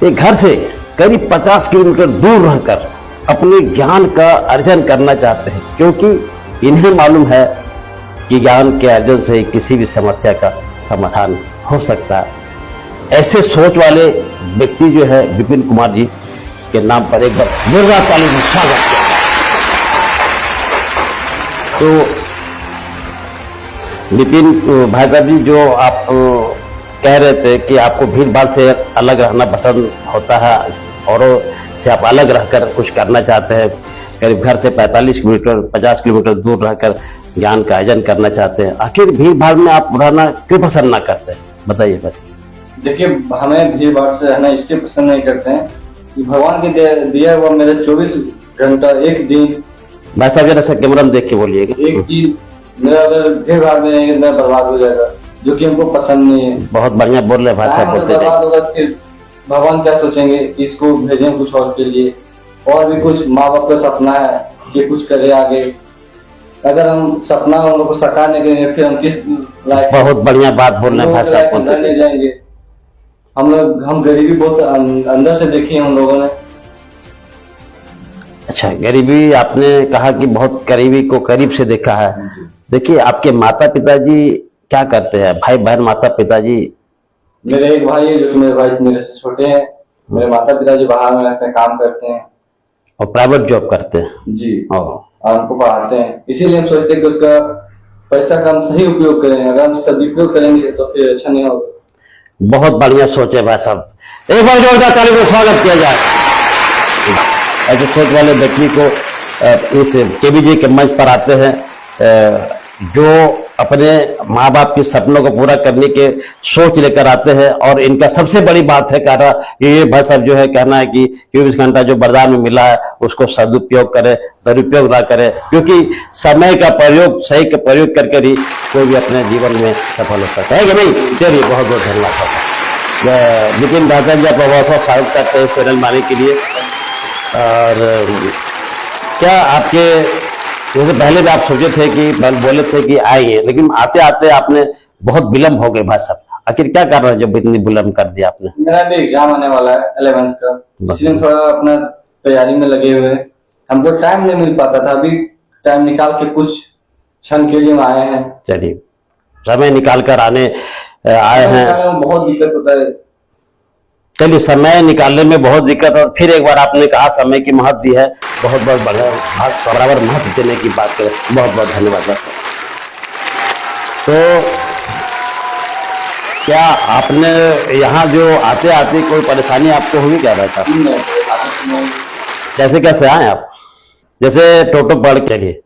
ये घर से करीब 50 किलोमीटर दूर रहकर अपने ज्ञान का अर्जन करना चाहते हैं, क्योंकि इन्हें मालूम है कि ज्ञान के अर्जन से किसी भी समस्या का समाधान हो सकता है। ऐसे सोच वाले व्यक्ति जो है विपिन कुमार जी के नाम पर एक बार जोरदार ताली से स्वागत किया। तो विपिन भाई साहब जी, जो आप कह रहे थे कि आपको भीड़ भाड़ से अलग रहना पसंद होता है और से आप अलग रहकर कुछ करना चाहते हैं, करीब घर से 45 किलोमीटर 50 किलोमीटर दूर रहकर ज्ञान का अर्जन करना चाहते हैं। आखिर भीड़ भाड़ में आप रहना क्यों पसंद ना करते हैं, बताइए बस। देखिए, हमें भीड़ भाड़ से रहना इसलिए पसंद नहीं करते हैं कि भगवान के दिया हुआ मेरे 24 घंटा एक दिन, भाई साहब जरा सा कैमरा में देख के बोलिएगा, एक दिन मेरा अगर भीड़ भाड़ में रहेंगे मैं बर्बाद हो जाएगा, जो कि हमको पसंद नहीं है। बहुत बढ़िया बोल रहे भाई साहब, बोलते बर्बाद होगा फिर भगवान क्या सोचेंगे कि इसको भेजें कुछ और के लिए, और भी कुछ माँ बाप का सपना है कि कुछ करे आगे। अगर हम सपना उन लोग को साकार नहीं करेंगे फिर हम किस लायक। बहुत बढ़िया बात बोल रहे हैं भाई साहब, बोलते नहीं जाएंगे हम गरीबी बहुत अंदर से देखी है हम लोगों ने। अच्छा, गरीबी आपने कहा कि बहुत गरीबी को करीब से देखा है। देखिए, आपके माता पिताजी क्या करते हैं, भाई बहन माता पिताजी? मेरे एक भाई है जो कि मेरे भाई मेरे से छोटे हैं। मेरे माता पिताजी बाहर में रहते हैं, काम करते हैं और प्राइवेट जॉब करते हैं जी, और उनको पढ़ाते हैं। इसीलिए हम सोचते हैं कि उसका पैसा का हम सही उपयोग करें। अगर हम सदुपयोग करेंगे तो फिर अच्छा नहीं होगा। बहुत बढ़िया सोच है भाई साहब, एक बार जोरदार ताली में स्वागत किया जाए। ऐसे सोच वाले व्यक्ति को इस केबीजी के मंच पर आते हैं, जो अपने माँ बाप के सपनों को पूरा करने के सोच लेकर आते हैं। और इनका सबसे बड़ी बात है कहना, ये भाई साहब जो है कहना है कि 24 घंटा जो वरदान में मिला है उसको सदुपयोग करे, दुरुपयोग ना करे, क्योंकि समय का प्रयोग सही का प्रयोग करके ही कोई भी अपने जीवन में सफल हो सकता है कि नहीं। चलिए, बहुत बहुत धन्यवाद विपिन भाई साहब जी, आपका बहुत बहुत स्वागत करते हैं इस चैनल में आने के लिए। और क्या आपके जैसे पहले भी आप सोचे थे कि बोले थे कि आएंगे, लेकिन आते आते आपने बहुत विलम्ब हो गए भाई साहब, आखिर क्या कारण है जब इतनी विलम्ब कर दिया आपने? मेरा भी एग्जाम आने वाला है 11th का, इसलिए थोड़ा अपना तैयारी में लगे हुए हैं। हमको टाइम नहीं मिल पाता था, अभी टाइम निकाल के कुछ क्षण के लिए हम आए हैं। चलिए, समय निकाल कर आए हैं। बहुत दिक्कत होता है। चलिए, समय निकालने में बहुत दिक्कत है। फिर एक बार आपने कहा समय की महत्व दी है, बहुत बहुत बढ़िया, बराबर महत्व देने की बात करें, बहुत बहुत धन्यवाद सर। तो क्या आपने यहाँ जो आते आते कोई परेशानी आपको हुई क्या भाई साहब? कैसे कैसे आए आप? जैसे टोटो पढ़ के लिए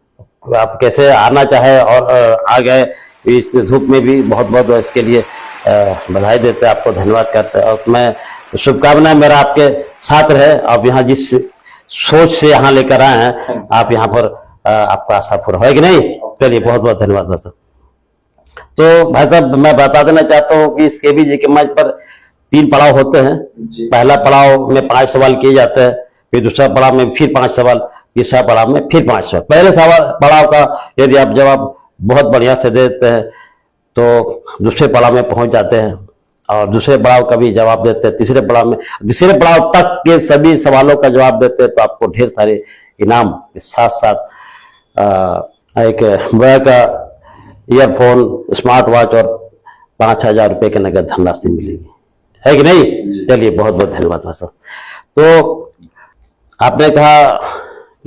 आप कैसे आना चाहे और आ गए, इस धूप में भी बहुत बहुत इसके लिए बधाई देते हैं, आपको धन्यवाद करते हैं। और मैं शुभकामनाएं मेरा आपके साथ रहे। आप यहाँ जिस सोच से यहाँ लेकर आए हैं, आप यहाँ पर आपका आशा पूरा है कि नहीं। चलिए, बहुत बहुत धन्यवाद भाई साहब। तो भाई साहब, मैं बता देना चाहता हूँ कि इस केबीजी के मंच पर 3 पड़ाव होते हैं। पहला पड़ाव में 5 सवाल किए जाते हैं, फिर दूसरा पड़ाव में फिर 5 सवाल, तीसरा पड़ाव में फिर 5 सवाल। पहले पड़ाव का यदि आप जवाब बहुत बढ़िया से देते हैं तो दूसरे पड़ाव में पहुंच जाते हैं, और दूसरे पड़ाव का भी जवाब देते हैं, तीसरे पड़ाव तक के सभी सवालों का जवाब देते हैं तो आपको ढेर सारे इनाम के साथ साथ एक मोबाइल का ईयरफोन, स्मार्ट वॉच और 5,000 रुपये की नगद धनराशि मिलेगी, है कि नहीं। चलिए, बहुत बहुत धन्यवाद भाई साहब। तो आपने कहा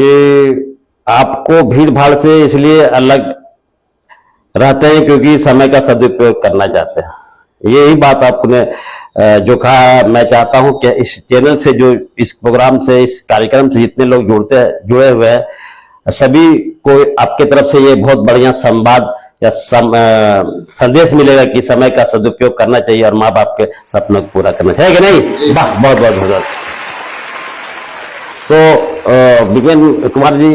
कि आपको भीड़ भाड़ से इसलिए अलग रहते हैं क्योंकि समय का सदुपयोग करना चाहते हैं। यही बात आपने जो कहा है, मैं चाहता हूं कि इस चैनल से, जो इस प्रोग्राम से, इस कार्यक्रम से जितने लोग जुड़े हुए हैं, सभी को आपके तरफ से ये बहुत बढ़िया संवाद या संदेश मिलेगा कि समय का सदुपयोग करना चाहिए और माँ बाप के सपनों को पूरा करना चाहिए कि नहीं। वाह, बहुत बहुत धन्यवाद। तो विपिन कुमार जी,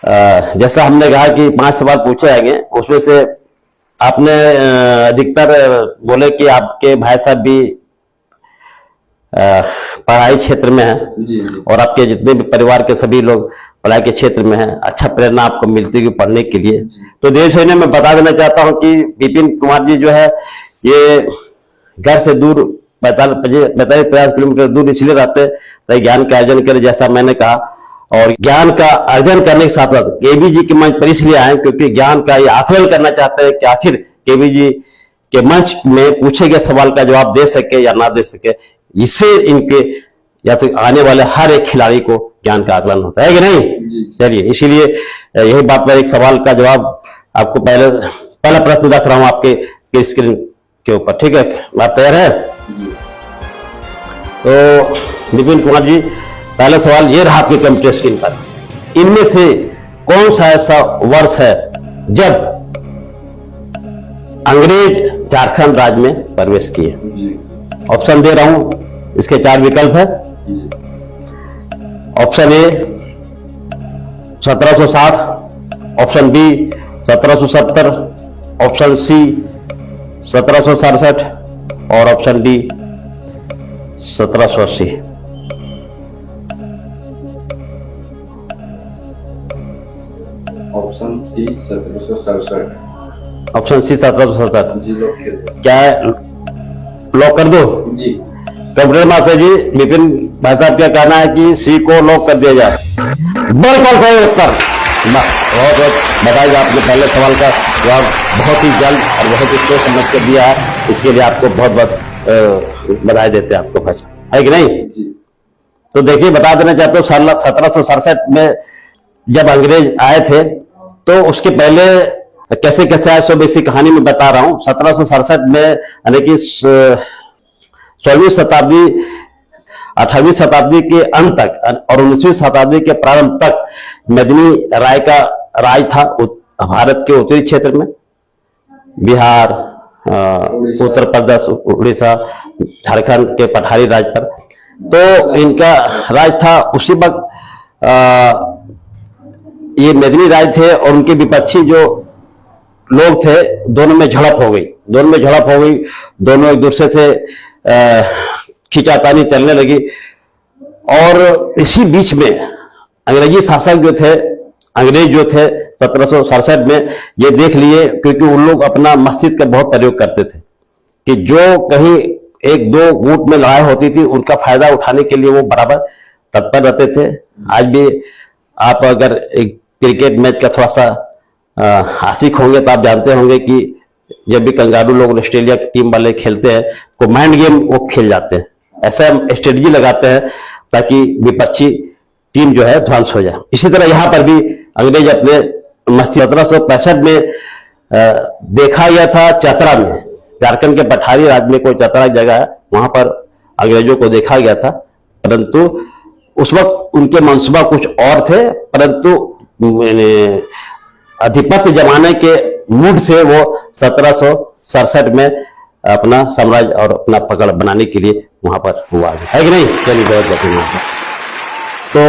जैसा हमने कहा कि 5 सवाल पूछे जाएंगे, उसमें से आपने अधिकतर बोले कि आपके भाई साहब भी पढ़ाई क्षेत्र में हैं और आपके जितने भी परिवार के सभी लोग पढ़ाई के क्षेत्र में हैं, अच्छा प्रेरणा आपको मिलती है पढ़ने के लिए। तो देश होने में बता देना चाहता हूं कि विपिन कुमार जी जो है ये घर से दूर 45-50 किलोमीटर दूर इसलिए रहते ताकि ज्ञान का अर्जन करे, जैसा मैंने कहा। और ज्ञान का अर्जन करने के साथ साथ केबी जी के मंच पर इसलिए आए क्योंकि ज्ञान का ये आकलन करना चाहते हैं कि आखिर केबी जी के मंच में पूछे गए सवाल का जवाब दे सके या ना दे सके। इससे इनके या तो आने वाले हर एक खिलाड़ी को ज्ञान का आकलन होता है कि नहीं। चलिए, इसीलिए यही बात पर एक सवाल का जवाब आपको पहला प्रश्न रख रहा हूं आपके स्क्रीन के ऊपर, ठीक है? आप तैयार है? तो विपिन कुमार जी, पहला सवाल ये रहा आपके कंप्यूटर स्क्रीन पर। इनमें से कौन सा ऐसा वर्ष है जब अंग्रेज झारखंड राज्य में प्रवेश किए? ऑप्शन दे रहा हूं, इसके 4 विकल्प है। Option A 1760, option B 1770, option C 1767 और option D 1780। Option C 1767। Option C 1767 जी, लॉक कर दो। क्या लॉक कर दो? जी। कंप्यूटर मास्टर जी, विपिन भाई साहब क्या कहना है कि सी को लॉक कर दिया जाए? बिल्कुल सही उत्तर। बहुत बहुत बधाई, आपने पहले सवाल का जवाब बहुत ही जल्द और बहुत ही सोच समझ कर दिया है, इसके लिए आपको बहुत बहुत बधाई देते हैं आपको भाई साहब, है कि नहीं? जी। तो देखिए, बता देना चाहते हो, 1767 में जब अंग्रेज आए थे तो उसके पहले कैसे कैसे आए, सब इसी कहानी में बता रहा हूं। 1767 में यानी कि 16वीं शताब्दी 18वीं शताब्दी के अंत तक और 19वीं शताब्दी के प्रारंभ तक मेदिनी राय का राज था भारत के उत्तरी क्षेत्र में, बिहार, उत्तर प्रदेश, उड़ीसा, झारखंड के पठारी राज पर। तो इनका राज था। उसी वक्त ये मेदिनी राय थे और उनके विपक्षी जो लोग थे, दोनों में झड़प हो गई। दोनों एक दूसरे से खींचातानी चलने लगी। और इसी बीच में अंग्रेजी शासक जो थे, अंग्रेज जो थे 1767 में ये देख लिए, क्योंकि उन लोग अपना मस्तिष्क का बहुत प्रयोग करते थे कि जो कहीं एक दो गुट में लड़ाई होती थी उनका फायदा उठाने के लिए वो बराबर तत्पर रहते थे। आज भी आप अगर एक क्रिकेट मैच का थोड़ा सा आशिक होंगे तो आप जानते होंगे कि जब भी कंगारू लोग ऑस्ट्रेलिया की टीम वाले खेलते हैं तो माइंड गेम वो खेल जाते हैं, ऐसा स्ट्रेटजी लगाते हैं ताकि विपक्षी टीम जो है ध्वंस हो जाए। इसी तरह यहां पर भी अंग्रेज अपने मस्ती 1765 में देखा गया था चतरा में, झारखंड के पठारी राज्य में कोई चतरा जगह है, वहां पर अंग्रेजों को देखा गया था। परंतु उस वक्त उनके मंसूबा कुछ और थे, परंतु अधिपत्य जमाने के मूड से वो 1767 में अपना साम्राज्य और अपना पकड़ बनाने के लिए वहां पर हुआ है कि नहीं। चलिए, बहुत बहुत तो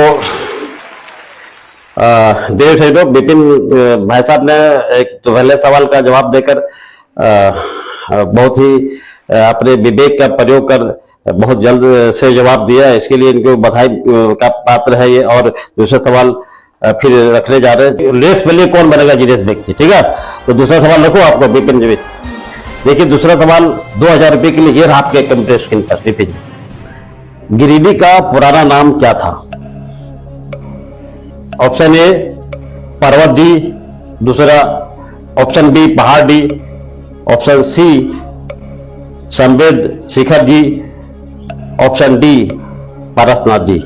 देव शेठो, विपिन भाई साहब ने एक तो पहले सवाल का जवाब देकर बहुत ही अपने विवेक का प्रयोग कर बहुत जल्द से जवाब दिया, इसके लिए इनको बधाई का पात्र है ये। और दूसरा सवाल फिर रखने जा रहे हैं, रेस के लिए कौन बनेगा जीनियस व्यक्ति, ठीक है? तो दूसरा सवाल रखो आपको विपिन जी। देखिए, दूसरा सवाल 2000 रुपए के लिए ये रहा आपके कंप्यूटर स्क्रीन पर। विपिन, गिरिडीह का पुराना नाम क्या था? ऑप्शन ए पर्वत डी, दूसरा ऑप्शन बी पहाड़ डी, ऑप्शन सी संवेद शिखर जी, ऑप्शन डी पारसनाथ जी।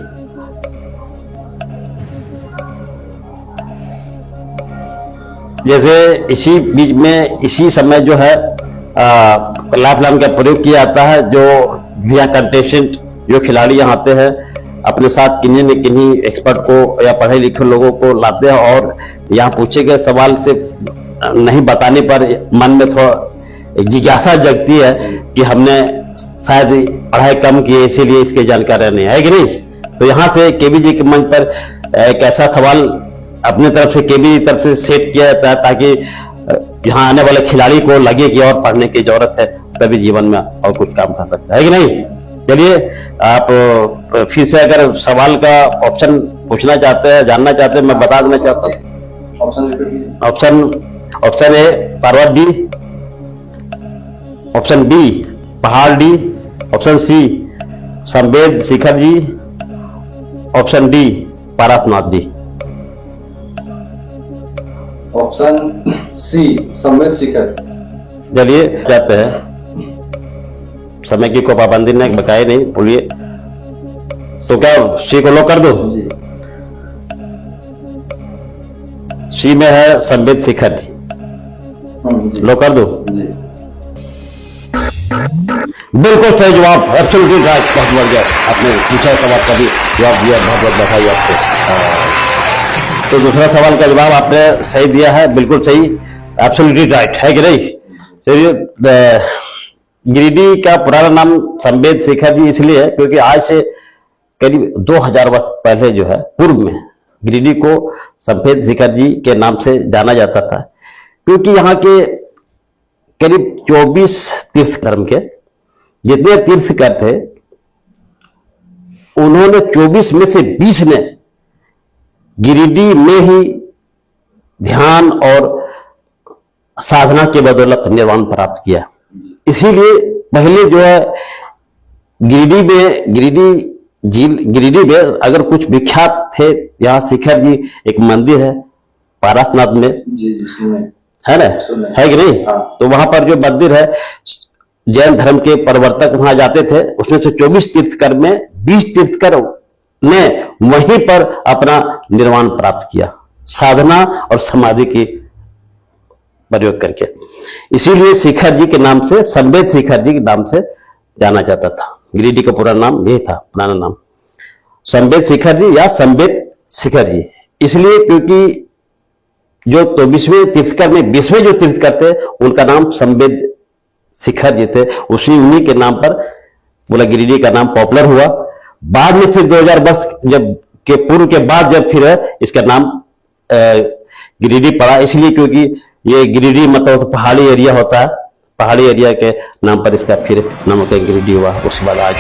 जैसे इसी बीच में इसी समय जो है लाइफ लाइन का प्रयोग किया जाता है, जो यहाँ कंटेस्टेंट जो खिलाड़ी यहाँ आते हैं अपने साथ किन्हीं न किन्हीं एक्सपर्ट को या पढ़े लिखे लोगों को लाते हैं और यहाँ पूछे गए सवाल से नहीं बताने पर मन में थोड़ा जिज्ञासा जगती है कि हमने शायद पढ़ाई कम की है इसीलिए इसकी जानकारी नहीं है कि नहीं। तो यहाँ से केबी जी के मंच पर एक ऐसा सवाल अपनी तरफ से केबी की तरफ से सेट किया जाता है ताकि यहाँ आने वाले खिलाड़ी को लगे कि और पढ़ने की जरूरत है, तभी जीवन में और कुछ काम कर सकता है कि नहीं। चलिए, आप फिर से अगर सवाल का ऑप्शन पूछना चाहते हैं, जानना चाहते हैं, मैं बता देना चाहता हूँ। ऑप्शन ए पर्वत डी, ऑप्शन बी पहाड़ डी, ऑप्शन सी संवेद शिखर जी, ऑप्शन डी पारसनाथ जी। ऑप्शन सी संवेद शिखर। चलिए जाते हैं, समय की कोई पाबंदी नहीं, बकाए नहीं, बोलिए। तो क्या सी को लॉक कर दो? जी। सी में है संवेद शिखर जी, जी। लॉक कर दो? जी। बिल्कुल सही जवाब, एब्सोल्युटली राइट। बहुत बढ़िया, आपने पूछा सवाल का भी जवाब दिया, बहुत बहुत बधाई आपको। तो दूसरा सवाल का जवाब आपने सही दिया है, बिल्कुल सही, एब्सोल्युटली राइट है कि नहीं? चलिए, गिरिडीह का पुराना नाम संवेद शिखर जी इसलिए है क्योंकि आज से करीब 2000 वर्ष पहले जो है, पूर्व में गिरिडीह को संवेद शिखर जी के नाम से जाना जाता था, क्योंकि यहाँ के करीब 24 तीर्थ धर्म के जितने तीर्थकर थे, उन्होंने 24 में से 20 ने गिरिडीह में ही ध्यान और साधना के बदौलत निर्वाण प्राप्त किया। इसीलिए पहले जो है गिरिडीह में अगर कुछ विख्यात थे, यहाँ शिखर जी एक मंदिर है पारसनाथ में, जी सुने है ना, है कि नहीं? हाँ। तो वहां पर जो मंदिर है, जैन धर्म के प्रवर्तक वहां जाते थे, उसमें से 24 तीर्थकर में 20 तीर्थकर ने वहीं पर अपना निर्वाण प्राप्त किया, साधना और समाधि की प्रयोग करके। इसीलिए शिखर जी के नाम से, संवेद शिखर जी के नाम से जाना जाता था। गिरिडीह का पूरा नाम यही था, पुराना नाम संवेद शिखर जी या संवेद शिखर जी, इसलिए क्योंकि जो 24वें तीर्थकर में 20वें जो तीर्थकर थे, उनका नाम संवेद शिखर जी थे। उन्हीं के नाम पर बोला गिरिडीह का नाम पॉपुलर हुआ। बाद में फिर 2000 वर्ष जब के पूर्व के बाद जब फिर इसका नाम गिरिडीह पड़ा, इसलिए क्योंकि ये गिरिडीह मतलब तो पहाड़ी एरिया होता है, पहाड़ी एरिया के नाम पर इसका फिर नामकरण गिरिडीह हुआ। उसके बाद आज